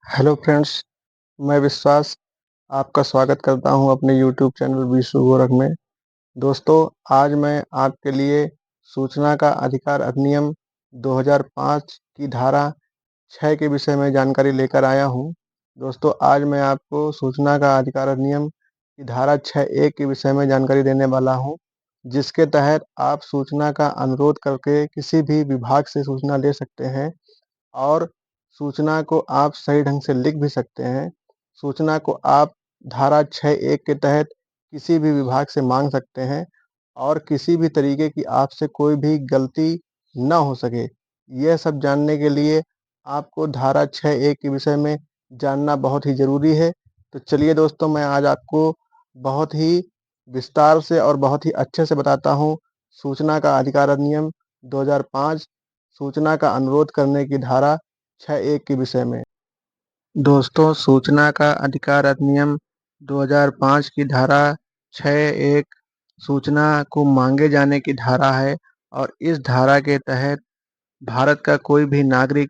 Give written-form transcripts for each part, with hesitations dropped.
Hello friends, मैं विश्वास आपका स्वागत करता हूं अपने यूट्यूब चैनल विशु गोरख में। दोस्तों, आज मैं आपके लिए सूचना का अधिकार अधिनियम 2005 की धारा 6 के विषय में जानकारी लेकर आया हूं। दोस्तों, आज मैं आपको सूचना का अधिकार अधिनियम की धारा 6(1) के विषय में जानकारी देने वाला हूं, जिसके तहत आप सूचना का अनुरोध करके किसी भी विभाग से सूचना ले सकते हैं और सूचना को आप सही ढंग से लिख भी सकते हैं। सूचना को आप धारा 6(1) के तहत किसी भी विभाग से माँग सकते हैं और किसी भी तरीके की आपसे कोई भी गलती ना हो सके। यह सब जानने के लिए आपको धारा 6(1) के विषय में जानना बहुत ही ज़रूरी है। तो चलिए दोस्तों, मैं आज आपको बहुत ही विस्तार से और बहुत ही अच्छे से बताता हूँ सूचना का अधिकार अधिनियम 2005 सूचना का अनुरोध करने की धारा 6(1) के विषय में। दोस्तों, सूचना का अधिकार अधिनियम 2005 की धारा 6(1) सूचना को मांगे जाने की धारा है और इस धारा के तहत भारत का कोई भी नागरिक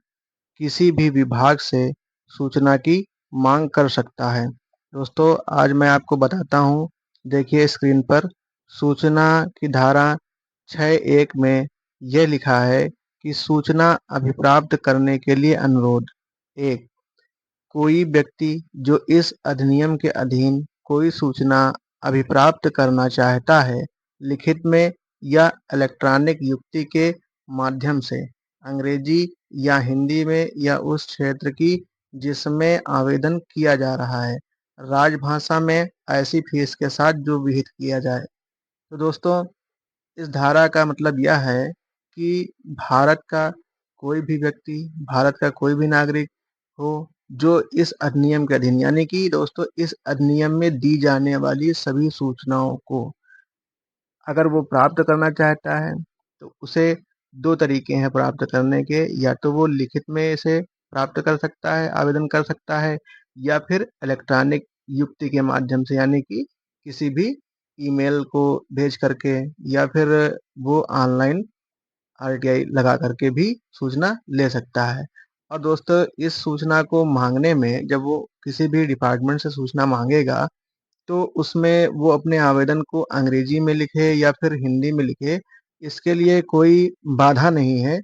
किसी भी विभाग से सूचना की मांग कर सकता है। दोस्तों, आज मैं आपको बताता हूँ, देखिए स्क्रीन पर सूचना की धारा 6(1) में यह लिखा है कि सूचना अभिप्राप्त करने के लिए अनुरोध। 1. कोई व्यक्ति जो इस अधिनियम के अधीन कोई सूचना अभिप्राप्त करना चाहता है, लिखित में या इलेक्ट्रॉनिक युक्ति के माध्यम से, अंग्रेजी या हिंदी में या उस क्षेत्र की जिसमें आवेदन किया जा रहा है, राजभाषा में ऐसी फीस के साथ जो विहित किया जाए। तो दोस्तों, इस धारा का मतलब यह है कि भारत का कोई भी व्यक्ति, भारत का कोई भी नागरिक हो, जो इस अधिनियम के अधीन, यानी कि दोस्तों इस अधिनियम में दी जाने वाली सभी सूचनाओं को अगर वो प्राप्त करना चाहता है, तो उसे 2 तरीके हैं प्राप्त करने के। या तो वो लिखित में इसे प्राप्त कर सकता है, आवेदन कर सकता है, या फिर इलेक्ट्रॉनिक युक्ति के माध्यम से, यानी कि किसी भी ईमेल को भेज करके, या फिर वो ऑनलाइन आरटीआई लगा करके भी सूचना ले सकता है। और दोस्तों, इस सूचना को मांगने में, जब वो किसी भी डिपार्टमेंट से सूचना मांगेगा, तो उसमें वो अपने आवेदन को अंग्रेजी में लिखे या फिर हिंदी में लिखे, इसके लिए कोई बाधा नहीं है।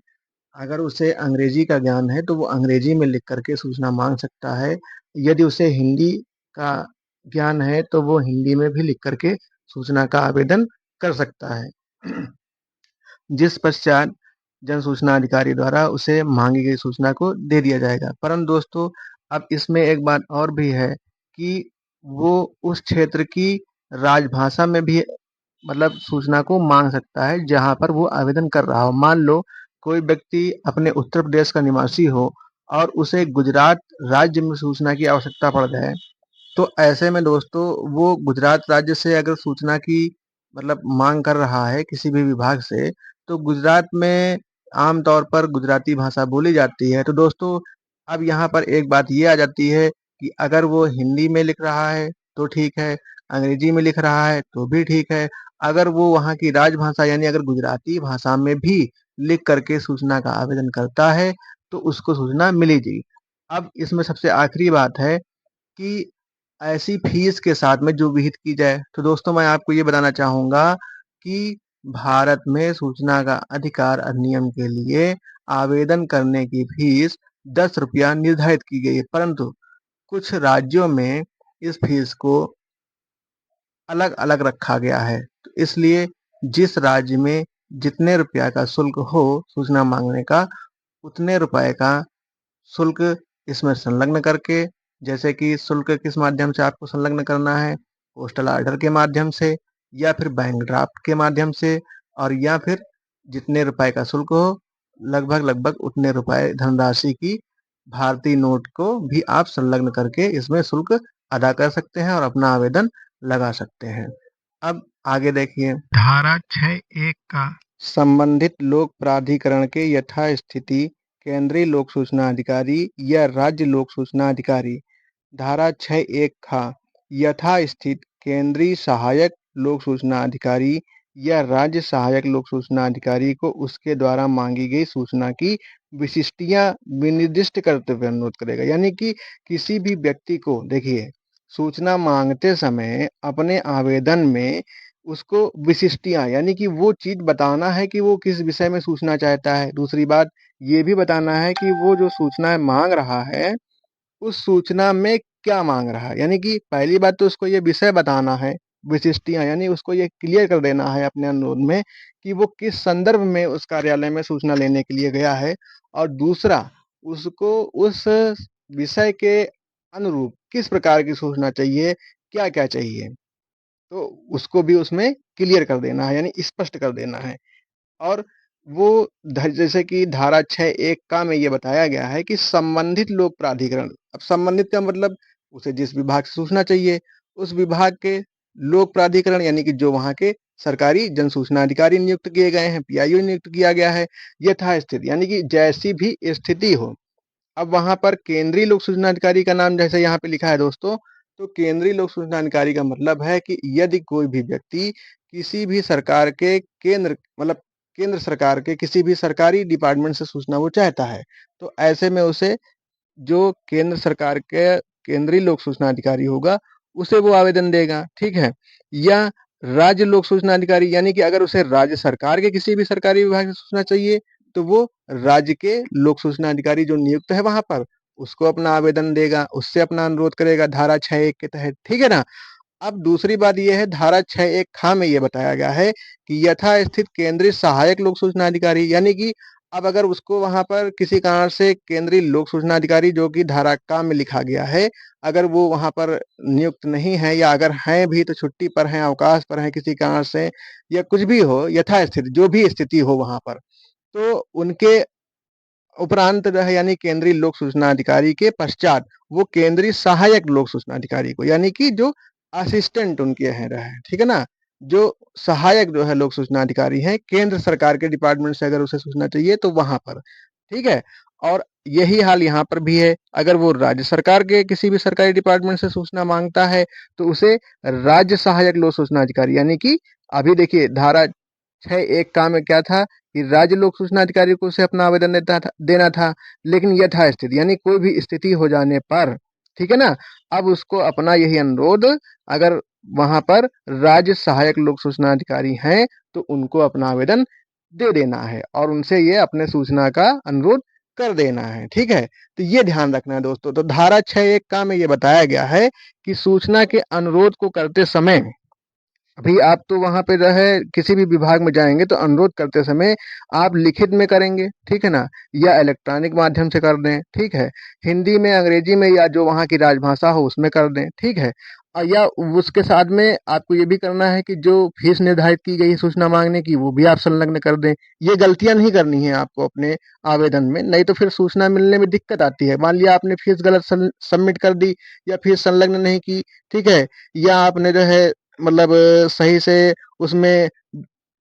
अगर उसे अंग्रेजी का ज्ञान है तो वो अंग्रेजी में लिख करके सूचना मांग सकता है। यदि उसे हिंदी का ज्ञान है तो वो हिंदी में भी लिख करके सूचना का आवेदन कर सकता है। जिस पश्चात जन सूचना अधिकारी द्वारा उसे मांगी गई सूचना को दे दिया जाएगा। परंतु दोस्तों, अब इसमें एक बात और भी है कि वो उस क्षेत्र की राजभाषा में भी मतलब सूचना को मांग सकता है जहां पर वो आवेदन कर रहा हो। मान लो कोई व्यक्ति अपने उत्तर प्रदेश का निवासी हो और उसे गुजरात राज्य में सूचना की आवश्यकता पड़ जाए, तो ऐसे में दोस्तों वो गुजरात राज्य से अगर सूचना की मतलब मांग कर रहा है किसी भी विभाग से, तो गुजरात में आम तौर पर गुजराती भाषा बोली जाती है। तो दोस्तों, अब यहाँ पर एक बात ये आ जाती है कि अगर वो हिंदी में लिख रहा है तो ठीक है, अंग्रेजी में लिख रहा है तो भी ठीक है। अगर वो वहाँ की राजभाषा यानी अगर गुजराती भाषा में भी लिख करके सूचना का आवेदन करता है, तो उसको सूचना मिलेगी। अब इसमें सबसे आखिरी बात है कि ऐसी फीस के साथ में जो विहित की जाए। तो दोस्तों, मैं आपको ये बताना चाहूँगा कि भारत में सूचना का अधिकार अधिनियम के लिए आवेदन करने की फीस ₹10 निर्धारित की गई है, परंतु कुछ राज्यों में इस फीस को अलग-अलग रखा गया है। तो इसलिए जिस राज्य में जितने रुपया का शुल्क हो सूचना माँगने का, उतने रुपए का शुल्क इसमें संलग्न करके, जैसे कि शुल्क किस माध्यम से आपको संलग्न करना है, पोस्टल ऑर्डर के माध्यम से या फिर बैंक ड्राफ्ट के माध्यम से, और या फिर जितने रुपए का शुल्क हो लगभग उतने रुपए धनराशि की भारतीय नोट को भी आप संलग्न करके इसमें शुल्क अदा कर सकते हैं और अपना आवेदन लगा सकते हैं। अब आगे देखिए धारा 6(1) का संबंधित लोक प्राधिकरण के यथास्थिति केंद्रीय लोक सूचना अधिकारी या राज्य लोक सूचना अधिकारी। धारा 6(1) का यथास्थित केंद्रीय सहायक लोक सूचना अधिकारी या राज्य सहायक लोक सूचना अधिकारी को उसके द्वारा मांगी गई सूचना की विशिष्टियां विनिर्दिष्ट करते हुए अनुरोध करेगा। यानी कि किसी भी व्यक्ति को देखिए, सूचना मांगते समय अपने आवेदन में उसको विशिष्टियां यानी कि वो चीज बताना है कि वो किस विषय में सूचना चाहता है। दूसरी बात ये भी बताना है कि वो जो सूचना मांग रहा है उस सूचना में क्या मांग रहा है। यानी कि पहली बात तो उसको ये विषय बताना है, विशिष्टियां यानी उसको ये क्लियर कर देना है अपने अनुरोध में कि वो किस संदर्भ में उस कार्यालय में सूचना लेने के लिए गया है। और दूसरा, उसको उस विषय के अनुरूप किस प्रकार की सूचना चाहिए, क्या क्या चाहिए, तो उसको भी उसमें क्लियर कर देना है, यानी स्पष्ट कर देना है। और वो जैसे कि धारा 6(1) का में ये बताया गया है कि संबंधित लोक प्राधिकरण, अब संबंधित का मतलब उसे जिस विभाग से सूचना चाहिए उस विभाग के लोक प्राधिकरण यानी कि जो वहां के सरकारी जन सूचना अधिकारी नियुक्त किए गए हैं, पीआईओ नियुक्त किया गया है, यथास्थिति यानी कि जैसी भी स्थिति हो। अब वहां पर केंद्रीय लोक सूचना अधिकारी का नाम जैसे यहाँ पे लिखा है दोस्तों, तो केंद्रीय लोक सूचना अधिकारी का मतलब है कि यदि कोई भी व्यक्ति किसी भी सरकार के केंद्र मतलब केंद्र सरकार के किसी भी सरकारी डिपार्टमेंट से सूचना वो चाहता है, तो ऐसे में उसे जो केंद्र सरकार के केंद्रीय लोक सूचना अधिकारी होगा उसे वो आवेदन देगा, ठीक है। या राज्य लोक सूचना अधिकारी यानी कि अगर उसे राज्य सरकार के किसी भी सरकारी विभाग से सूचना चाहिए तो वो राज्य के लोक सूचना अधिकारी जो नियुक्त है वहां पर उसको अपना आवेदन देगा, उससे अपना अनुरोध करेगा धारा 6(1) के तहत, ठीक है ना। अब दूसरी बात यह है, धारा 6(1) खा में ये बताया गया है कि यथास्थित केंद्रीय सहायक लोक सूचना अधिकारी यानी कि अब अगर उसको वहां पर किसी कारण से केंद्रीय लोक सूचना अधिकारी जो कि धारा का में लिखा गया है, अगर वो वहां पर नियुक्त नहीं है या अगर हैं भी तो छुट्टी पर हैं, अवकाश पर हैं किसी कारण से, या कुछ भी हो, यथास्थिति जो भी स्थिति हो वहां पर, तो उनके उपरांत जो है यानी केंद्रीय लोक सूचना अधिकारी के पश्चात वो केंद्रीय सहायक लोक सूचना अधिकारी को यानी कि जो असिस्टेंट उनके हैं रहे, ठीक है ना, जो सहायक जो है लोक सूचना अधिकारी हैं केंद्र सरकार के डिपार्टमेंट से अगर उसे सूचना चाहिए तो वहां पर, ठीक है। और यही हाल यहाँ पर भी है, अगर वो राज्य सरकार के किसी भी सरकारी डिपार्टमेंट से सूचना मांगता है तो उसे राज्य सहायक लोक सूचना अधिकारी यानी कि अभी देखिए धारा 6(1) का में क्या था कि राज्य लोक सूचना अधिकारी को उसे अपना आवेदन देना था, लेकिन यथास्थिति यानी कोई भी स्थिति हो जाने पर, ठीक है ना, अब उसको अपना यही अनुरोध अगर वहां पर राज्य सहायक लोक सूचना अधिकारी हैं तो उनको अपना आवेदन दे देना है और उनसे ये अपने सूचना का अनुरोध कर देना है, ठीक है। तो ये ध्यान रखना है दोस्तों। तो धारा 6(1) का में ये बताया गया है कि सूचना के अनुरोध को करते समय, अभी आप तो वहाँ पे जो है किसी भी विभाग में जाएँगे तो अनुरोध करते समय आप लिखित में करेंगे, ठीक है ना? या इलेक्ट्रॉनिक माध्यम से कर दें, ठीक है? हिंदी में, अंग्रेजी में या जो वहाँ की राजभाषा हो उसमें कर दें, ठीक है? या उसके साथ में आपको ये भी करना है कि जो फीस निर्धारित की गई है सूचना माँगने की वो भी आप संलग्न कर दें। ये गलतियाँ नहीं करनी है आपको अपने आवेदन में, नहीं तो फिर सूचना मिलने में दिक्कत आती है। मान लिया आपने फीस गलत सबमिट कर दी या फीस संलग्न नहीं की, ठीक है? या आपने जो है मतलब सही से उसमें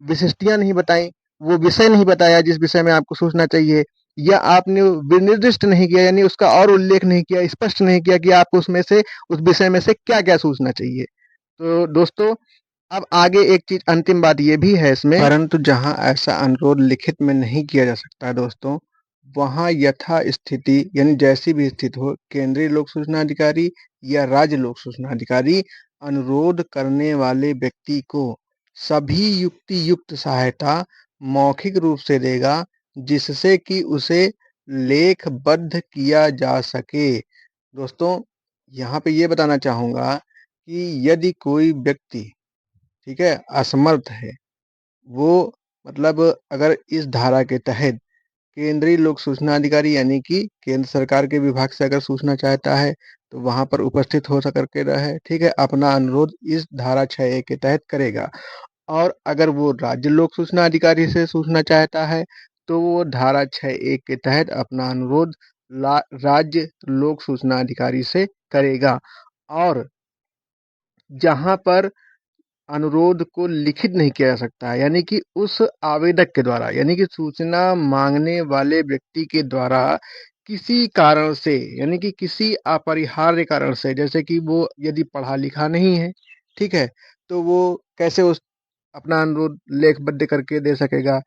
विशिष्टियाँ नहीं बताई, वो विषय नहीं बताया जिस विषय में आपको सूचना चाहिए, या आपने विनिर्दिष्ट नहीं किया यानी उसका और उल्लेख नहीं किया, स्पष्ट नहीं किया कि आपको उसमें से उस विषय में से क्या-क्या सूचना चाहिए। तो दोस्तों, अब आगे एक चीज़ अंतिम बात ये भी है इसमें, परंतु जहाँ ऐसा अनुरोध लिखित में नहीं किया जा सकता है दोस्तों, वहाँ यथा स्थिति यानी जैसी भी स्थिति हो केंद्रीय लोक सूचना अधिकारी या राज्य लोक सूचना अधिकारी अनुरोध करने वाले व्यक्ति को सभी युक्ति युक्त सहायता मौखिक रूप से देगा जिससे कि उसे लेखबद्ध किया जा सके। दोस्तों, यहाँ पे ये बताना चाहूँगा कि यदि कोई व्यक्ति, ठीक है, असमर्थ है, वो मतलब अगर इस धारा के तहत केंद्रीय लोक सूचना अधिकारी यानी कि केंद्र सरकार के विभाग से अगर सूचना चाहता है तो वहां पर उपस्थित हो सकर के रहे, ठीक है, अपना अनुरोध इस धारा 6(1) के तहत करेगा। और अगर वो राज्य लोक सूचना अधिकारी से सूचना चाहता है तो वो धारा 6(1) के तहत अपना अनुरोध राज्य लोक सूचना अधिकारी से करेगा। और जहां पर अनुरोध को लिखित नहीं किया जा सकता है यानी कि उस आवेदक के द्वारा यानी कि सूचना मांगने वाले व्यक्ति के द्वारा किसी कारण से यानी कि किसी अपरिहार्य कारण से, जैसे कि वो यदि पढ़ा लिखा नहीं है, ठीक है, तो वो कैसे उस अपना अनुरोध लेखबद्ध करके दे सकेगा।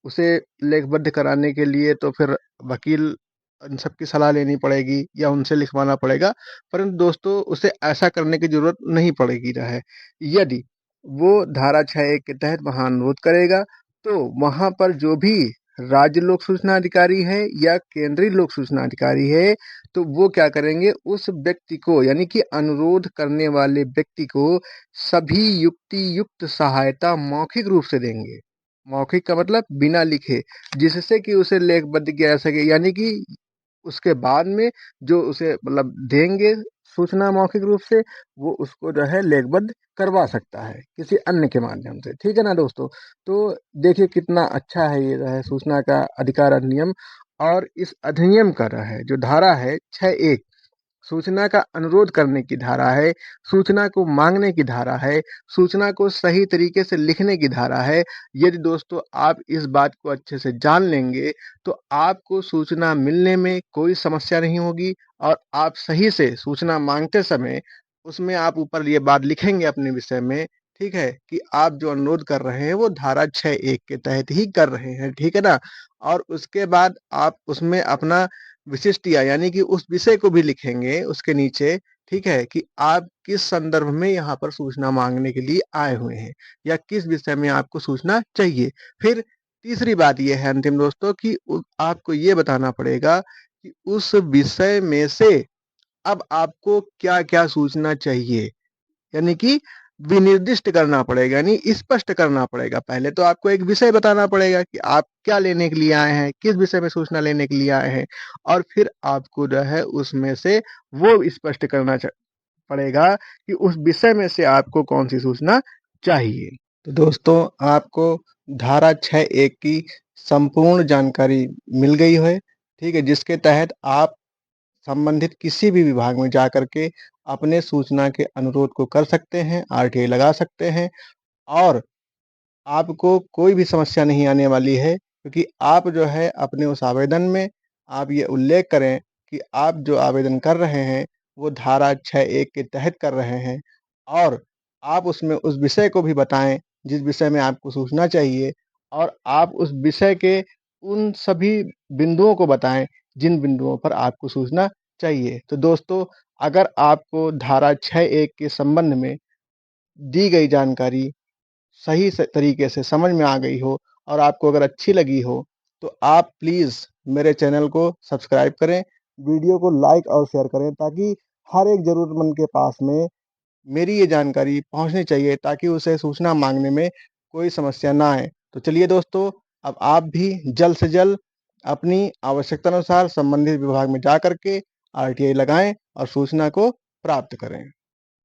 उसे लेखबद्ध कराने के लिए तो फिर वकील इन सब की सलाह लेनी पड़ेगी या उनसे लिखवाना पड़ेगा, परंतु दोस्तों उसे ऐसा करने की ज़रूरत नहीं पड़ेगी जो है। यदि वो धारा 6(1) के तहत वहाँ अनुरोध करेगा, तो वहाँ पर जो भी राज्य लोक सूचना अधिकारी है या केंद्रीय लोक सूचना अधिकारी है, तो वो क्या करेंगे, उस व्यक्ति को यानी कि अनुरोध करने वाले व्यक्ति को सभी युक्ति युक्त सहायता मौखिक रूप से देंगे। मौखिक का मतलब बिना लिखे, जिससे कि उसे लेखबद्ध किया जा सके, यानी कि उसके बाद में जो उसे मतलब देंगे सूचना मौखिक रूप से, वो उसको जो है लेखबद्ध करवा सकता है किसी अन्य के माध्यम से। ठीक है ना दोस्तों? तो देखिए कितना अच्छा है ये जो है सूचना का अधिकार अधिनियम। और इस अधिनियम का जो है जो धारा है 6(1) सूचना का अनुरोध करने की धारा है, सूचना को मांगने की धारा है, सूचना को सही तरीके से लिखने की धारा है। यदि दोस्तों आप इस बात को अच्छे से जान लेंगे, तो आपको सूचना मिलने में कोई समस्या नहीं होगी और आप सही से सूचना मांगते समय उसमें आप ऊपर ये बात लिखेंगे अपने विषय में, ठीक है? कि आप जो अनुरोध कर रहे हैं वो धारा 6(1) के तहत ही कर रहे हैं, ठीक है ना? और उसके बाद आप उसमें अपना विशिष्ट यानी कि उस विषय को भी लिखेंगे उसके नीचे, ठीक है? कि आप किस संदर्भ में यहाँ पर सूचना माँगने के लिए आए हुए हैं या किस विषय में आपको सूचना चाहिए। फिर तीसरी बात ये है अंतिम दोस्तों कि आपको ये बताना पड़ेगा कि उस विषय में से अब आपको क्या-क्या सूचना चाहिए। यानी कि विनिर्दिष्ट करना पड़ेगा, यानी स्पष्ट करना पड़ेगा। पहले तो आपको एक विषय बताना पड़ेगा कि आप क्या लेने के लिए आए हैं, किस विषय में सूचना लेने के लिए आए हैं, और फिर आपको जो है उसमें से वो स्पष्ट करना पड़ेगा कि उस विषय में से आपको कौन-सी सूचना चाहिए। तो दोस्तों आपको धारा 6(1) की संपूर्ण जानकारी मिल गई है, ठीक है? जिसके तहत आप संबंधित किसी भी विभाग में जाकर के अपने सूचना के अनुरोध को कर सकते हैं, आरटीआई लगा सकते हैं और आपको कोई भी समस्या नहीं आने वाली है, क्योंकि आप जो है अपने उस आवेदन में आप ये उल्लेख करें कि आप जो आवेदन कर रहे हैं, वो धारा 6(1) के तहत कर रहे हैं और आप उसमें उस विषय को भी बताएँ, जिस विषय में आपको सूचना चाहिए, और आप उस विषय के उन सभी बिंदुओं को बताएँ, जिन बिंदुओं पर आपको सूचना चाहिए। तो दोस्तों, अगर आपको धारा 6(1) के संबंध में दी गई जानकारी सही स तरीके से समझ में आ गई हो और आपको अगर अच्छी लगी हो, तो आप प्लीज़ मेरे चैनल को सब्सक्राइब करें, वीडियो को लाइक और शेयर करें, ताकि हर एक ज़रूरतमंद के पास में मेरी ये जानकारी पहुँचनी चाहिए, ताकि उसे सूचना माँगने में कोई समस्या ना आए। तो चलिए दोस्तों, अब आप भी जल्द से जल्द अपनी आवश्यकतानुसार संबंधित विभाग में जा कर के आरटीआई लगाएँ और सूचना को प्राप्त करें।